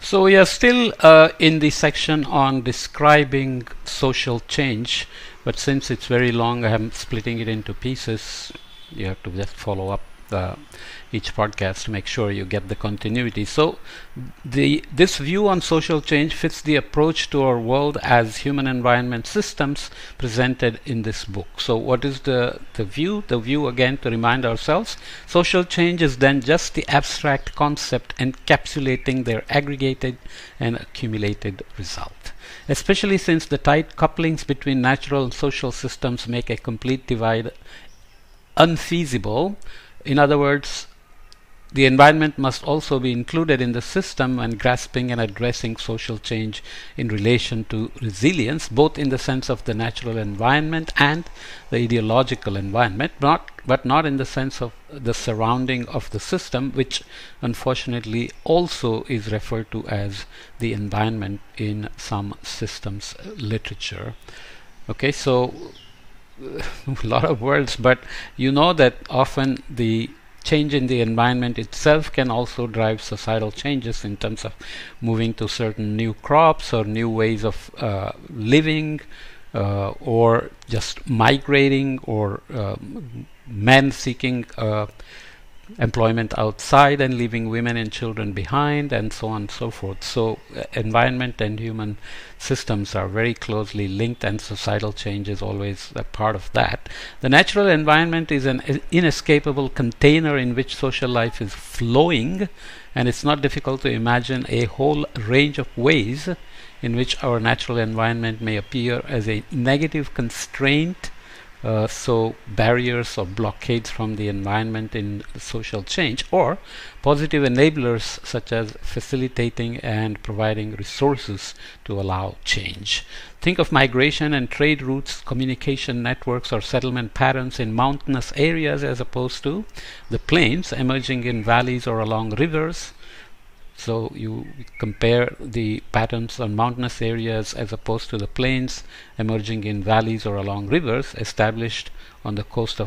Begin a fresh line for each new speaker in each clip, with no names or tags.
So we are still in the section on describing social change, but since it's very long, I'm splitting it into pieces. You have to just follow up each podcast to make sure you get the continuity. So this view on social change fits the approach to our world as human environment systems presented in this book. So what is the view? The view, again, to remind ourselves, social change is then just the abstract concept encapsulating their aggregated and accumulated result. Especially since the tight couplings between natural and social systems make a complete divide unfeasible. In other words, the environment must also be included in the system when grasping and addressing social change in relation to resilience, both in the sense of the natural environment and the ideological environment, but not in the sense of the surrounding of the system, which unfortunately also is referred to as the environment in some systems literature. Okay, so a lot of words, but you know that often the change in the environment itself can also drive societal changes in terms of moving to certain new crops or new ways of living, or just migrating, or men seeking employment outside and leaving women and children behind, and so on and so forth. So environment and human systems are very closely linked, and societal change is always a part of that. The natural environment is an inescapable container in which social life is flowing, and it's not difficult to imagine a whole range of ways in which our natural environment may appear as a negative constraint, so barriers or blockades from the environment in social change, or positive enablers such as facilitating and providing resources to allow change. Think of migration and trade routes, communication networks, or settlement patterns in mountainous areas as opposed to the plains emerging in valleys or along rivers. So you compare the patterns on mountainous areas as opposed to the plains emerging in valleys or along rivers established on the coast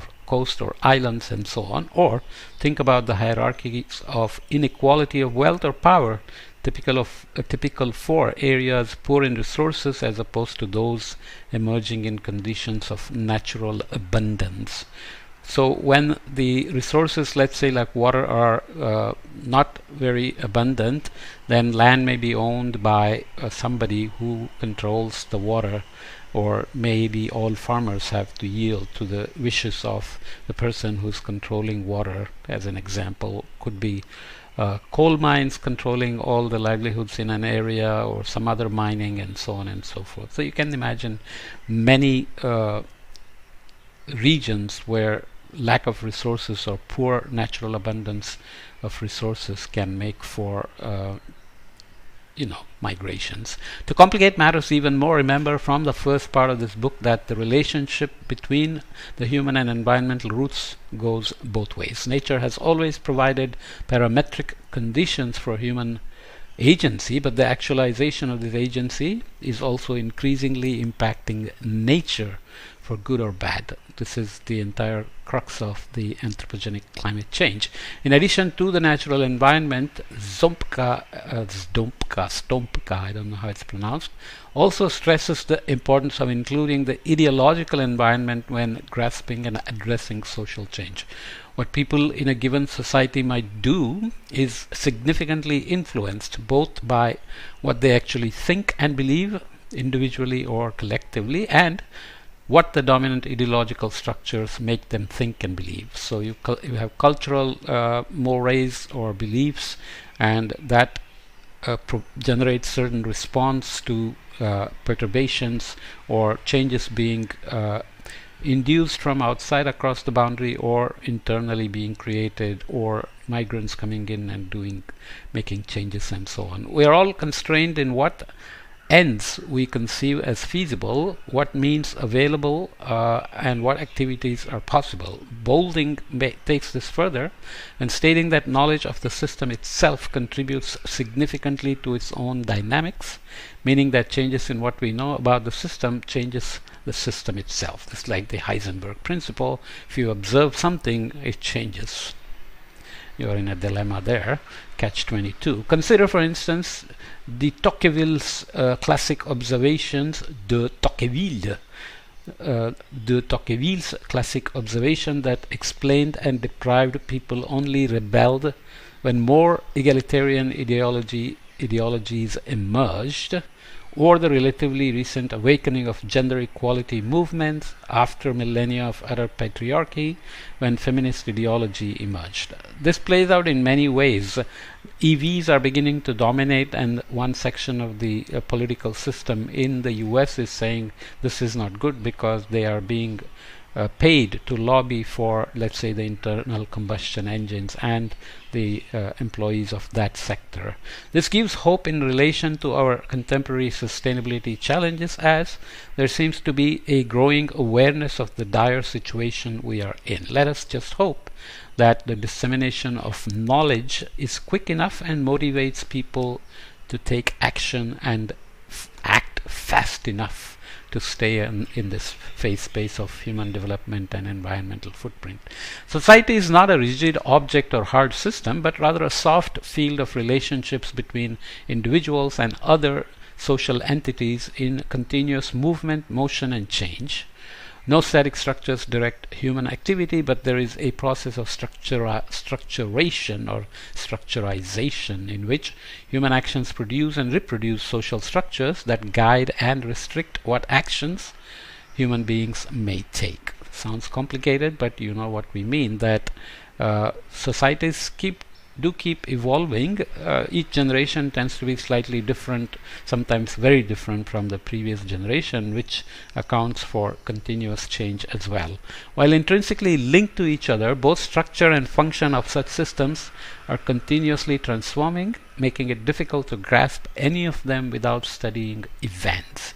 or islands and so on. Or think about the hierarchies of inequality of wealth or power typical for areas poor in resources as opposed to those emerging in conditions of natural abundance. So when the resources, let's say like water, are not very abundant, then land may be owned by somebody who controls the water, or maybe all farmers have to yield to the wishes of the person who's controlling water. As an example, could be coal mines controlling all the livelihoods in an area, or some other mining, and so on and so forth. So you can imagine many regions where lack of resources or poor natural abundance of resources can make for migrations. To complicate matters even more, remember from the first part of this book that the relationship between the human and environmental roots goes both ways. Nature has always provided parametric conditions for human agency, but the actualization of this agency is also increasingly impacting nature for good or bad. This is the entire crux of the anthropogenic climate change. In addition to the natural environment, Stompka, I don't know how it's pronounced, also stresses the importance of including the ideological environment when grasping and addressing social change. What people in a given society might do is significantly influenced both by what they actually think and believe, individually or collectively, and what the dominant ideological structures make them think and believe. So you have cultural mores or beliefs, and that generates certain response to perturbations or changes being induced from outside across the boundary, or internally being created, or migrants coming in and making changes and so on. We are all constrained in what ends we conceive as feasible, what means available, and what activities are possible. Bolding takes this further and stating that knowledge of the system itself contributes significantly to its own dynamics, meaning that changes in what we know about the system changes the system itself. It's like the Heisenberg principle. If you observe something, it changes. You're in a dilemma there, catch-22. Consider, for instance, De Tocqueville's classic observations, de Tocqueville's classic observation that explained and deprived people only rebelled when more egalitarian ideologies emerged, or the relatively recent awakening of gender equality movements after millennia of utter patriarchy when feminist ideology emerged. This plays out in many ways. EVs are beginning to dominate, and one section of the political system in the US is saying this is not good because they are being paid to lobby for, let's say, the internal combustion engines and the employees of that sector. This gives hope in relation to our contemporary sustainability challenges, as there seems to be a growing awareness of the dire situation we are in. Let us just hope that the dissemination of knowledge is quick enough and motivates people to take action and act fast enough to stay in this phase space of human development and environmental footprint. Society is not a rigid object or hard system, but rather a soft field of relationships between individuals and other social entities in continuous movement, motion, and change. No static structures direct human activity, but there is a process of structuration or structurization in which human actions produce and reproduce social structures that guide and restrict what actions human beings may take. Sounds complicated, but you know what we mean, that societies do keep evolving. Each generation tends to be slightly different, sometimes very different from the previous generation, which accounts for continuous change as well. While intrinsically linked to each other, both structure and function of such systems are continuously transforming, making it difficult to grasp any of them without studying events.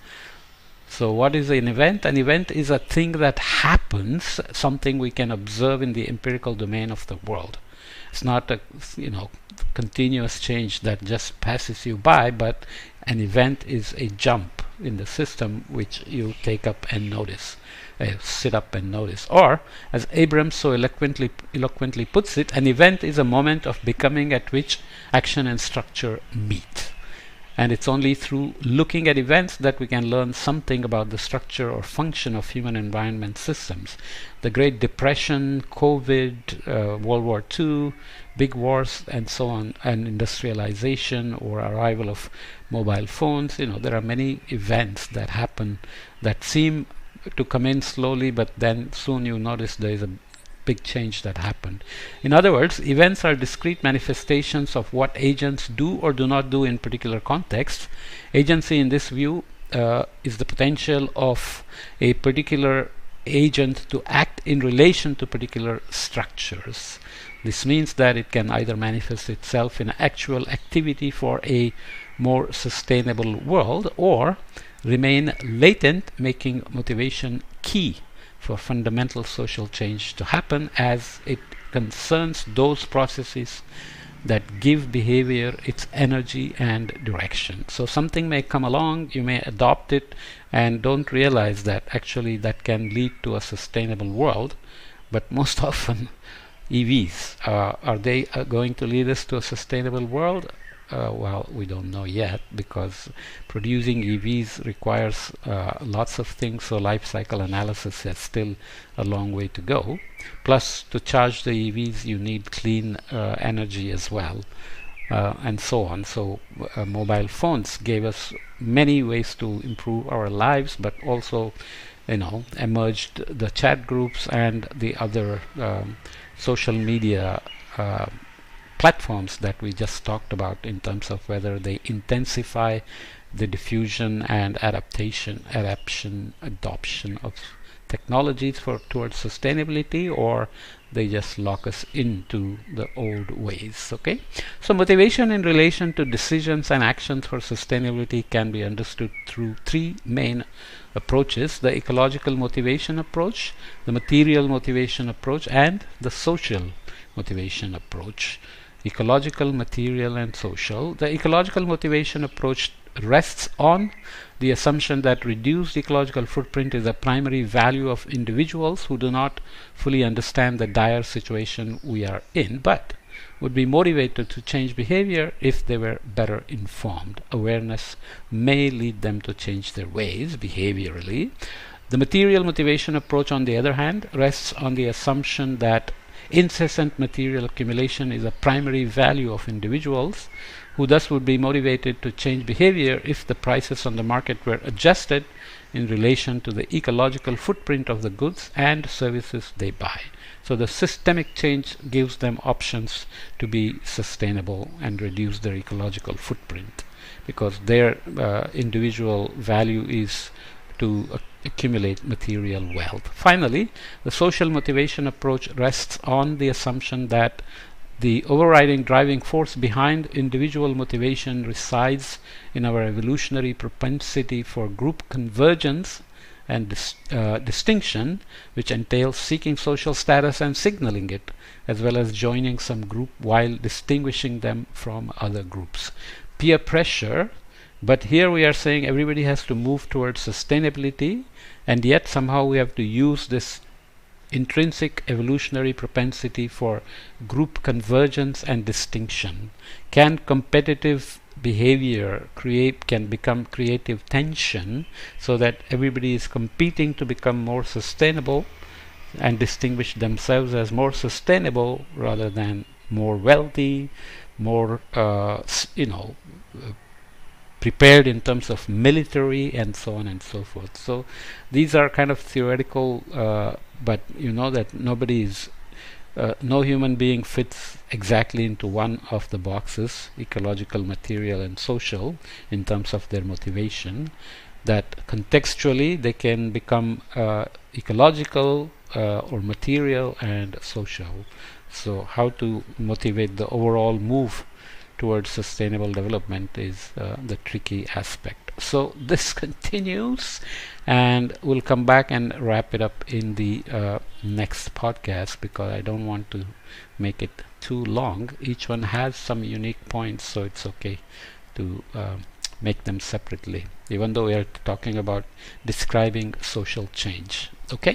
So what is an event? An event is a thing that happens, something we can observe in the empirical domain of the world. It's not a continuous change that just passes you by, but an event is a jump in the system which you take up and notice, sit up and notice. Or, as Abrams so eloquently puts it, an event is a moment of becoming at which action and structure meet. And it's only through looking at events that we can learn something about the structure or function of human environment systems. The Great Depression, COVID, World War II, big wars, and so on, and industrialization or arrival of mobile phones. There are many events that happen that seem to come in slowly, but then soon you notice there is a big change that happened. In other words, events are discrete manifestations of what agents do or do not do in particular contexts. Agency in this view is the potential of a particular agent to act in relation to particular structures. This means that it can either manifest itself in actual activity for a more sustainable world or remain latent, making motivation key for fundamental social change to happen, as it concerns those processes that give behavior its energy and direction. So something may come along, you may adopt it and don't realize that actually that can lead to a sustainable world, but most often EVs, are they going to lead us to a sustainable world? Well, we don't know yet, because producing EVs requires lots of things, so life cycle analysis has still a long way to go. Plus, to charge the EVs you need clean energy as well, and so on. So mobile phones gave us many ways to improve our lives, but also emerged the chat groups and the other social media platforms that we just talked about, in terms of whether they intensify the diffusion and adoption of technologies towards sustainability, or they just lock us into the old ways. Okay, so motivation in relation to decisions and actions for sustainability can be understood through three main approaches: the ecological motivation approach, the material motivation approach, and the social motivation approach. Ecological, material, and social. The ecological motivation approach rests on the assumption that reduced ecological footprint is a primary value of individuals who do not fully understand the dire situation we are in, but would be motivated to change behavior if they were better informed. Awareness may lead them to change their ways behaviorally. The material motivation approach, on the other hand, rests on the assumption that incessant material accumulation is a primary value of individuals, who thus would be motivated to change behavior if the prices on the market were adjusted in relation to the ecological footprint of the goods and services they buy. So the systemic change gives them options to be sustainable and reduce their ecological footprint, because their individual value is to accumulate material wealth. Finally, the social motivation approach rests on the assumption that the overriding driving force behind individual motivation resides in our evolutionary propensity for group convergence and distinction, which entails seeking social status and signaling it, as well as joining some group while distinguishing them from other groups. Peer pressure, but here we are saying everybody has to move towards sustainability, and yet somehow we have to use this intrinsic evolutionary propensity for group convergence and distinction. Can competitive behavior can become creative tension, so that everybody is competing to become more sustainable and distinguish themselves as more sustainable rather than more wealthy, more prepared in terms of military, and so on and so forth. So these are kind of theoretical, but you know that no human being fits exactly into one of the boxes, ecological, material, and social, in terms of their motivation. That contextually they can become ecological or material and social. So how to motivate the overall move towards sustainable development is the tricky aspect. So this continues, and we'll come back and wrap it up in the next podcast, because I don't want to make it too long. Each one has some unique points, so it's okay to make them separately, even though we are talking about describing social change. Okay.